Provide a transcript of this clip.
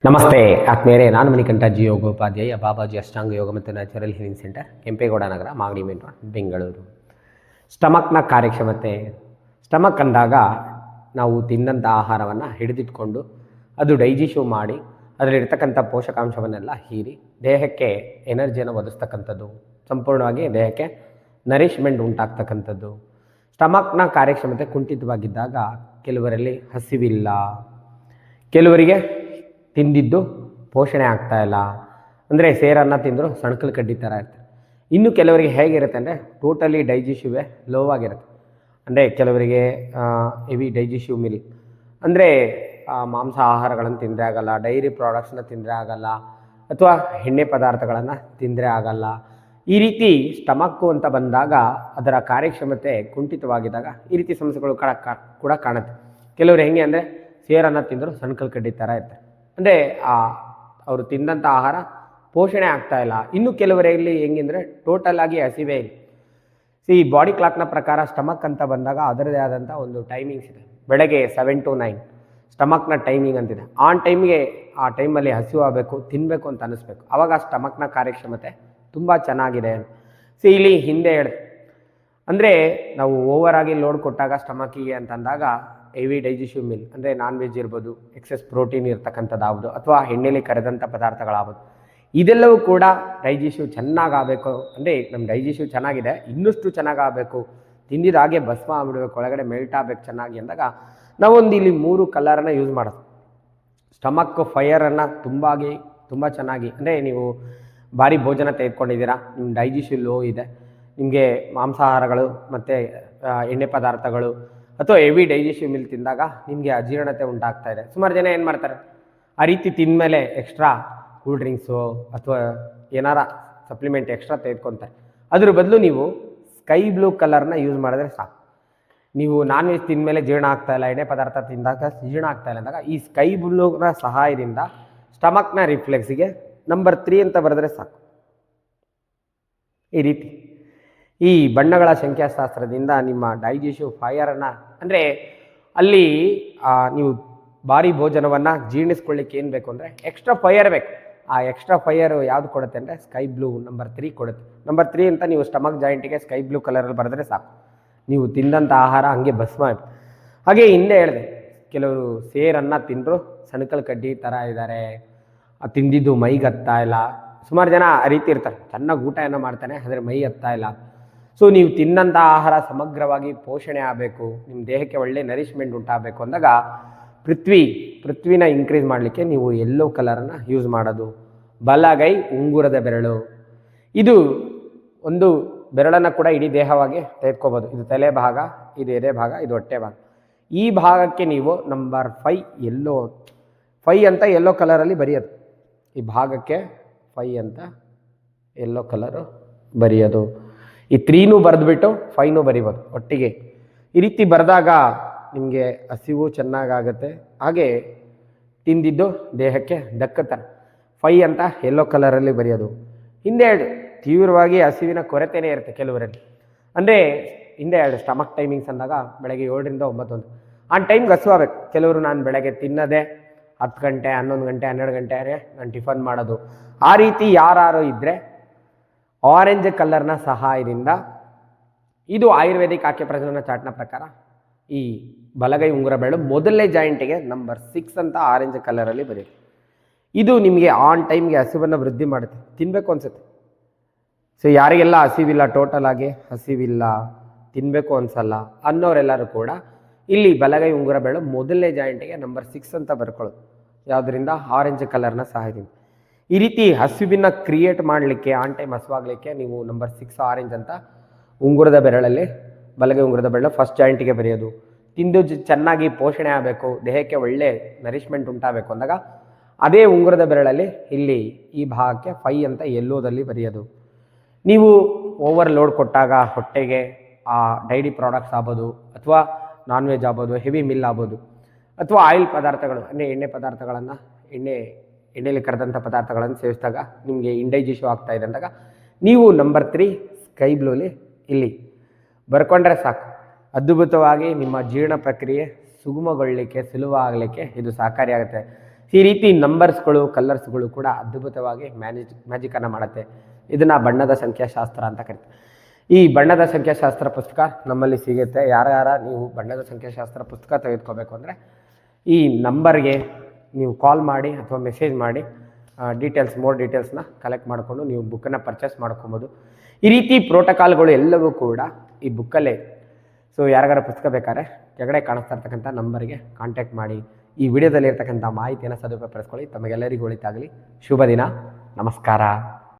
ನಮಸ್ತೆ ಆತ್ಮೀಯರೇ, ನಾನು ಮಣಿಕಂಠ ಜಿ ಯೋಗೋಪಾಧ್ಯಾಯ, ಬಾಬಾಜಿ ಅಷ್ಟಾಂಗ ಯೋಗ ಮತ್ತು ನ್ಯಾಚುರಲ್ ಹೀಲಿಂಗ್ ಸೆಂಟರ್, ಕೆಂಪೇಗೌಡ ನಗರ, ಮಾಗಡಿ ಮೇನ್ ರೋಡ್, ಬೆಂಗಳೂರು. ಸ್ಟಮಕ್ನ ಕಾರ್ಯಕ್ಷಮತೆ. ಸ್ಟಮಕ್ ಅಂದಾಗ ನಾವು ತಿಂದಂಥ ಆಹಾರವನ್ನು ಹಿಡಿದಿಟ್ಕೊಂಡು ಅದು ಡೈಜೆಷನ್ ಮಾಡಿ ಅದರಲ್ಲಿರ್ತಕ್ಕಂಥ ಪೋಷಕಾಂಶವನ್ನೆಲ್ಲ ಹೀರಿ ದೇಹಕ್ಕೆ ಎನರ್ಜಿಯನ್ನು ಒದಗಿಸ್ತಕ್ಕಂಥದ್ದು, ಸಂಪೂರ್ಣವಾಗಿ ದೇಹಕ್ಕೆ ನರಿಷ್ಮೆಂಟ್ ಉಂಟಾಗ್ತಕ್ಕಂಥದ್ದು. ಸ್ಟಮಕ್ನ ಕಾರ್ಯಕ್ಷಮತೆ ಕುಂಠಿತವಾಗಿದ್ದಾಗ ಕೆಲವರಲ್ಲಿ ಹಸಿವಿಲ್ಲ, ಕೆಲವರಿಗೆ ತಿಂದಿದ್ದು ಪೋಷಣೆ ಆಗ್ತಾಯಿಲ್ಲ, ಅಂದರೆ ಸೇರನ್ನು ತಿಂದರೂ ಸಣ್ಕಲ್ ಕಡ್ಡಿ ಥರ ಇರ್ತಾರೆ. ಇನ್ನು ಕೆಲವರಿಗೆ ಹೇಗಿರುತ್ತೆ ಅಂದರೆ ಟೋಟಲಿ ಡೈಜೆಷಿವೇ ಲೋ ಆಗಿರುತ್ತೆ. ಅಂದರೆ ಕೆಲವರಿಗೆ ಹೆವಿ ಡೈಜೆಷಿವ್ ಮಿಲ್, ಅಂದರೆ ಮಾಂಸ ಆಹಾರಗಳನ್ನು ತಿಂದರೆ ಆಗಲ್ಲ, ಡೈರಿ ಪ್ರಾಡಕ್ಟ್ಸ್ನ ತಿಂದರೆ ಆಗಲ್ಲ, ಅಥವಾ ಎಣ್ಣೆ ಪದಾರ್ಥಗಳನ್ನು ತಿಂದರೆ ಆಗಲ್ಲ. ಈ ರೀತಿ ಸ್ಟಮಕ್ಕು ಅಂತ ಬಂದಾಗ ಅದರ ಕಾರ್ಯಕ್ಷಮತೆ ಕುಂಠಿತವಾಗಿದ್ದಾಗ ಈ ರೀತಿ ಸಮಸ್ಯೆಗಳು ಕೂಡ ಕಾಣುತ್ತೆ. ಕೆಲವರು ಹೆಂಗೆ ಅಂದರೆ ಸೇರನ್ನು ತಿಂದರೂ ಸಣ್ಕಲ್ ಕಡ್ಡಿ ಥರ ಇರ್ತಾರೆ, ಅಂದರೆ ಅವರು ತಿಂದಂಥ ಆಹಾರ ಪೋಷಣೆ ಆಗ್ತಾಯಿಲ್ಲ. ಇನ್ನು ಕೆಲವರಲ್ಲಿ ಹೆಂಗೆಂದರೆ ಟೋಟಲ್ ಆಗಿ ಹಸಿವೇ ಇಲ್ಲ. ಈ ಬಾಡಿ ಕ್ಲಾಕ್ನ ಪ್ರಕಾರ ಸ್ಟಮಕ್ ಅಂತ ಬಂದಾಗ ಅದರದೇ ಆದಂಥ ಒಂದು ಟೈಮಿಂಗ್ಸ್ ಇದೆ. ಬೆಳಗ್ಗೆ 7 to 9 ಸ್ಟಮಕ್ನ ಟೈಮಿಂಗ್ ಅಂತಿದೆ. ಆ ಟೈಮಲ್ಲಿ ಹಸಿವು ಆಗಬೇಕು, ತಿನ್ನಬೇಕು ಅಂತ ಅನ್ನಿಸ್ಬೇಕು. ಆವಾಗ ಸ್ಟಮಕ್ನ ಕಾರ್ಯಕ್ಷಮತೆ ತುಂಬ ಚೆನ್ನಾಗಿದೆ. ಇಲ್ಲಿ ಹಿಂದೆ ಹೇಳಿದೆ, ಅಂದರೆ ನಾವು ಓವರಾಗಿ ಲೋಡ್ ಕೊಟ್ಟಾಗ ಸ್ಟಮಕ್ಕಿಗೆ ಅಂತಂದಾಗ ಹೆವಿ ಡೈಜೆಷನ್ ಮಿಲ್, ಅಂದರೆ ನಾನ್ ವೆಜ್ ಇರ್ಬೋದು, ಎಕ್ಸೆಸ್ ಪ್ರೋಟೀನ್ ಇರ್ತಕ್ಕಂಥದ್ದಾಗ್ಬೋದು, ಅಥವಾ ಎಣ್ಣೆಲಿ ಕರೆದಂಥ ಪದಾರ್ಥಗಳಾಗ್ಬೋದು. ಇದೆಲ್ಲವೂ ಕೂಡ ಡೈಜೆಷನ್ ಚೆನ್ನಾಗಾಗಬೇಕು, ಅಂದರೆ ನಮ್ಮ ಡೈಜೆಷನ್ ಚೆನ್ನಾಗಿದೆ, ಇನ್ನಷ್ಟು ಚೆನ್ನಾಗಾಗಬೇಕು, ತಿಂದಿದ್ದಾಗೆ ಭಸ್ಮ ಆಗ್ಬಿಡ್ಬೇಕು, ಒಳಗಡೆ ಮೆಲ್ಟ್ ಆಗಬೇಕು ಚೆನ್ನಾಗಿ ಅಂದಾಗ ನಾವೊಂದು ಇಲ್ಲಿ 3 ಕಲರನ್ನು ಯೂಸ್ ಮಾಡೋದು. ಸ್ಟಮಕ್ ಫೈಯರನ್ನು ತುಂಬ ಚೆನ್ನಾಗಿ, ಅಂದರೆ ನೀವು ಭಾರಿ ಭೋಜನ ತೆಗೆದುಕೊಂಡಿದ್ದೀರಾ, ನಿಮ್ಮ ಡೈಜೆಷನ್ ಲೋ ಇದೆ, ನಿಮಗೆ ಮಾಂಸಾಹಾರಗಳು ಮತ್ತು ಎಣ್ಣೆ ಪದಾರ್ಥಗಳು ಅಥವಾ ಹೆವಿ ಡೈಜೆಷನ್ ಮಿಲ್ ತಿಂದಾಗ ನಿಮಗೆ ಅಜೀರ್ಣತೆ ಉಂಟಾಗ್ತಾ ಇದೆ. ಸುಮಾರು ಜನ ಏನು ಮಾಡ್ತಾರೆ, ಆ ರೀತಿ ತಿಂದಮೇಲೆ ಎಕ್ಸ್ಟ್ರಾ ಕೂಲ್ ಡ್ರಿಂಕ್ಸು ಅಥವಾ ಏನಾರ ಸಪ್ಲಿಮೆಂಟ್ ಎಕ್ಸ್ಟ್ರಾ ತೆಗೆದುಕೊತಾರೆ. ಅದ್ರ ಬದಲು ನೀವು ಸ್ಕೈ ಬ್ಲೂ ಕಲರ್ನ ಯೂಸ್ ಮಾಡಿದ್ರೆ ಸಾಕು. ನೀವು ನಾನ್ ವೆಜ್ ತಿಂದಮೇಲೆ ಜೀರ್ಣ ಆಗ್ತಾಯಿಲ್ಲ, ಎಣ್ಣೆ ಪದಾರ್ಥ ತಿಂದಾಗ ಜೀರ್ಣ ಆಗ್ತಾಯಿಲ್ಲ ಅಂದಾಗ ಈ ಸ್ಕೈ ಬ್ಲೂನ ಸಹಾಯದಿಂದ ಸ್ಟಮಕ್ನ ರಿಫ್ಲೆಕ್ಸಿಗೆ ನಂಬರ್ 3 ಅಂತ ಬರೆದ್ರೆ ಸಾಕು. ಈ ರೀತಿ ಈ ಬಣ್ಣಗಳ ಸಂಖ್ಯಾಶಾಸ್ತ್ರದಿಂದ ನಿಮ್ಮ ಡೈಜೆಷನ್ ಫೈಯರನ್ನು, ಅಂದರೆ ಅಲ್ಲಿ ನೀವು ಭಾರಿ ಭೋಜನವನ್ನು ಜೀರ್ಣಿಸ್ಕೊಳ್ಳಿಕ್ಕೆ ಏನು ಬೇಕು ಅಂದರೆ ಎಕ್ಸ್ಟ್ರಾ ಫೈಯರ್ ಬೇಕು. ಆ ಎಕ್ಸ್ಟ್ರಾ ಫೈಯರ್ ಯಾವುದು ಕೊಡುತ್ತೆ ಅಂದರೆ ಸ್ಕೈ ಬ್ಲೂ ನಂಬರ್ 3 ಕೊಡುತ್ತೆ. ನಂಬರ್ 3 ಅಂತ ನೀವು ಸ್ಟಮಕ್ ಜಾಯಿಂಟಿಗೆ ಸ್ಕೈ ಬ್ಲೂ ಕಲರಲ್ಲಿ ಬರೆದ್ರೆ ಸಾಕು, ನೀವು ತಿಂದಂಥ ಆಹಾರ ಹಂಗೆ ಭಸ್ಮ ಆಯಿತು. ಹಾಗೆ ಹಿಂದೆ ಹೇಳಿದೆ, ಕೆಲವರು ಸೇರನ್ನು ತಿಂದರೂ ಸಣ್ಕಲ್ ಕಡ್ಡಿ ಥರ ಇದ್ದಾರೆ, ತಿಂದಿದ್ದು ಮೈಗೆ ಹತ್ತಾ ಇಲ್ಲ. ಸುಮಾರು ಜನ ಆ ರೀತಿ ಇರ್ತಾರೆ, ಚೆನ್ನಾಗಿ ಊಟ ಏನೋ ಮಾಡ್ತಾನೆ ಆದರೆ ಮೈ ಹತ್ತಾ ಇಲ್ಲ. ಸೊ ನೀವು ತಿನ್ನಂಥ ಆಹಾರ ಸಮಗ್ರವಾಗಿ ಪೋಷಣೆ ಆಗಬೇಕು, ನಿಮ್ಮ ದೇಹಕ್ಕೆ ಒಳ್ಳೆ ನರಿಷ್ಮೆಂಟ್ ಉಂಟಾಗಬೇಕು ಅಂದಾಗ ಪೃಥ್ವಿನ ಇನ್ಕ್ರೀಸ್ ಮಾಡಲಿಕ್ಕೆ ನೀವು ಯೆಲ್ಲೋ ಕಲರನ್ನು ಯೂಸ್ ಮಾಡೋದು. ಬಲಗೈ ಉಂಗುರದ ಬೆರಳು, ಇದು ಒಂದು ಬೆರಳನ್ನು ಕೂಡ ಇಡೀ ದೇಹವಾಗಿ ತೆಗೆದುಕೋಬೋದು. ಇದು ತಲೆ ಭಾಗ, ಇದು ಎದೆ ಭಾಗ, ಇದು ಹೊಟ್ಟೆ ಭಾಗ. ಈ ಭಾಗಕ್ಕೆ ನೀವು ನಂಬರ್ 5 ಅಂತ ಯೆಲ್ಲೋ ಕಲರಲ್ಲಿ ಬರೆಯೋದು. ಈ ಭಾಗಕ್ಕೆ 5 ಅಂತ ಯೆಲ್ಲೋ ಕಲರು ಬರೆಯೋದು. ಈ 3 ಬರೆದ್ಬಿಟ್ಟು 5 ಬರಿಬೋದು ಒಟ್ಟಿಗೆ. ಈ ರೀತಿ ಬರೆದಾಗ ನಿಮಗೆ ಹಸಿವು ಚೆನ್ನಾಗಾಗುತ್ತೆ, ಹಾಗೆ ತಿಂದಿದ್ದು ದೇಹಕ್ಕೆ ದಕ್ಕುತ್ತಾರೆ. 5 ಅಂತ ಯೆಲ್ಲೋ ಕಲರಲ್ಲಿ ಬರೆಯೋದು. ಹಿಂದೆ ತೀವ್ರವಾಗಿ ಹಸಿವಿನ ಕೊರತೆಯೇ ಇರುತ್ತೆ ಕೆಲವರಲ್ಲಿ, ಅಂದರೆ ಹಿಂದೆ ಸ್ಟಮಕ್ ಟೈಮಿಂಗ್ಸ್ ಅಂದಾಗ ಬೆಳಗ್ಗೆ 7 ರಿಂದ 9 ಆ ಟೈಮ್ಗೆ ಹಸಿವಾಗಬೇಕು. ಕೆಲವರು ನಾನು ಬೆಳಗ್ಗೆ ತಿನ್ನೋದೇ 10 ಗಂಟೆ, 11 ಗಂಟೆ, 12 ಗಂಟೆ ನಾನು ಟಿಫನ್ ಮಾಡೋದು. ಆ ರೀತಿ ಯಾರು ಇದ್ದರೆ ಆರೆಂಜ್ ಕಲರ್ನ ಸಹಾಯದಿಂದ, ಇದು ಆಯುರ್ವೇದಿಕ್ ಆಕ್ಯುಪ್ರೆಷರ್ನ ಚಾರ್ಟ್ನ ಪ್ರಕಾರ ಈ ಬಲಗೈ ಉಂಗುರ ಬೆರಳು ಮೊದಲನೇ ಜಾಯಿಂಟಿಗೆ ನಂಬರ್ 6 ಅಂತ ಆರೆಂಜ್ ಕಲರಲ್ಲಿ ಬರೆಯುತ್ತೆ. ಇದು ನಿಮಗೆ ಆನ್ ಟೈಮ್ಗೆ ಹಸಿವನ್ನು ವೃದ್ಧಿ ಮಾಡುತ್ತೆ, ತಿನ್ನಬೇಕು ಅನಿಸುತ್ತೆ. ಸೊ ಯಾರಿಗೆಲ್ಲ ಹಸಿವಿಲ್ಲ, ಟೋಟಲ್ ಆಗಿ ಹಸಿವಿಲ್ಲ, ತಿನ್ನಬೇಕು ಅನಿಸಲ್ಲ ಅನ್ನೋರೆಲ್ಲರೂ ಕೂಡ ಇಲ್ಲಿ ಬಲಗೈ ಉಂಗುರ ಬೆರಳು ಮೊದಲನೇ ಜಾಯಿಂಟಿಗೆ ನಂಬರ್ 6 ಅಂತ ಬರ್ಕೊಳ್ಳೋದು. ಯಾವುದರಿಂದ? ಆರೆಂಜ್ ಕಲರ್ನ ಸಹಾಯದಿಂದ. ಈ ರೀತಿ ಹಸಿವಿನ ಕ್ರಿಯೇಟ್ ಮಾಡಲಿಕ್ಕೆ, ಆನ್ ಟೈಮ್ ಹಸುವಾಗಲಿಕ್ಕೆ ನೀವು ನಂಬರ್ 6 ಆರೆಂಜ್ ಅಂತ ಉಂಗುರದ ಬೆರಳಲ್ಲಿ, ಬಲಗೈ ಉಂಗುರದ ಬೆರಳು ಫಸ್ಟ್ ಜಾಯಿಂಟಿಗೆ ಬರೆಯೋದು. ತಿಂದು ಚೆನ್ನಾಗಿ ಪೋಷಣೆ ಆಗಬೇಕು, ದೇಹಕ್ಕೆ ಒಳ್ಳೆ ನರಿಷ್ಮೆಂಟ್ ಉಂಟಾಗಬೇಕು ಅಂದಾಗ ಅದೇ ಉಂಗುರದ ಬೆರಳಲ್ಲಿ ಇಲ್ಲಿ ಈ ಭಾಗಕ್ಕೆ 5 ಅಂತ ಯೆಲ್ಲೋದಲ್ಲಿ ಬರೆಯೋದು. ನೀವು ಓವರ್ ಲೋಡ್ ಕೊಟ್ಟಾಗ ಹೊಟ್ಟೆಗೆ ಡೈರಿ ಪ್ರಾಡಕ್ಟ್ಸ್ ಆಗ್ಬೋದು, ಅಥವಾ ನಾನ್ ವೆಜ್ ಆಗ್ಬೋದು, ಹೆವಿ ಮಿಲ್ ಆಗ್ಬೋದು, ಅಥವಾ ಆಯಿಲ್ ಪದಾರ್ಥಗಳು, ಅಂದರೆ ಎಣ್ಣೆ ಪದಾರ್ಥಗಳನ್ನು, ಎಣ್ಣೆಯಲ್ಲಿ ಕರೆದಂಥ ಪದಾರ್ಥಗಳನ್ನು ಸೇವಿಸಿದಾಗ ನಿಮಗೆ ಇಂಡೈಜೆಷನ್ ಆಗ್ತಾ ಇದೆ ಅಂದಾಗ ನೀವು ನಂಬರ್ 3 ಸ್ಕೈ ಬ್ಲೂಲಿ ಇಲ್ಲಿ ಬರ್ಕೊಂಡ್ರೆ ಸಾಕು. ಅದ್ಭುತವಾಗಿ ನಿಮ್ಮ ಜೀರ್ಣ ಪ್ರಕ್ರಿಯೆ ಸುಗಮಗೊಳ್ಳಲಿಕ್ಕೆ, ಸುಲಭ ಆಗಲಿಕ್ಕೆ ಇದು ಸಹಕಾರಿಯಾಗುತ್ತೆ. ಈ ರೀತಿ ನಂಬರ್ಸ್ಗಳು ಕಲರ್ಸ್ಗಳು ಕೂಡ ಅದ್ಭುತವಾಗಿ ಮ್ಯಾಜಿಕನ್ನು ಮಾಡುತ್ತೆ. ಇದನ್ನು ಬಣ್ಣದ ಸಂಖ್ಯಾಶಾಸ್ತ್ರ ಅಂತ ಕರಿತೀವಿ. ಈ ಬಣ್ಣದ ಸಂಖ್ಯಾಶಾಸ್ತ್ರ ಪುಸ್ತಕ ನಮ್ಮಲ್ಲಿ ಸಿಗುತ್ತೆ. ಯಾರ ನೀವು ಬಣ್ಣದ ಸಂಖ್ಯಾಶಾಸ್ತ್ರ ಪುಸ್ತಕ ತೆಗೆದುಕೋಬೇಕು ಅಂದರೆ ಈ ನಂಬರ್ಗೆ ನೀವು ಕಾಲ್ ಮಾಡಿ ಅಥವಾ ಮೆಸೇಜ್ ಮಾಡಿ ಮೋರ್ ಡೀಟೇಲ್ಸ್ನ ಕಲೆಕ್ಟ್ ಮಾಡಿಕೊಂಡು ನೀವು ಬುಕ್ಕನ್ನು ಪರ್ಚೇಸ್ ಮಾಡ್ಕೊಬೋದು. ಈ ರೀತಿ ಪ್ರೋಟೋಕಾಲ್ಗಳು ಎಲ್ಲವೂ ಕೂಡ ಈ ಬುಕ್ಕಲ್ಲೇ. ಸೊ ಯಾರಿಗಾರ ಪುಸ್ತಕ ಬೇಕಾದ್ರೆ ಕೆಳಗಡೆ ಕಾಣಿಸ್ತಾ ಇರ್ತಕ್ಕಂಥ ನಂಬರ್ಗೆ ಕಾಂಟ್ಯಾಕ್ಟ್ ಮಾಡಿ. ಈ ವಿಡಿಯೋದಲ್ಲಿ ಇರ್ತಕ್ಕಂಥ ಮಾಹಿತಿಯನ್ನು ಸದುಪಯೋಗಪಡಿಸ್ಕೊಳ್ಳಿ. ತಮಗೆಲ್ಲರಿಗೂ ಒಳಿತಾಗಲಿ. ಶುಭ ದಿನ. ನಮಸ್ಕಾರ.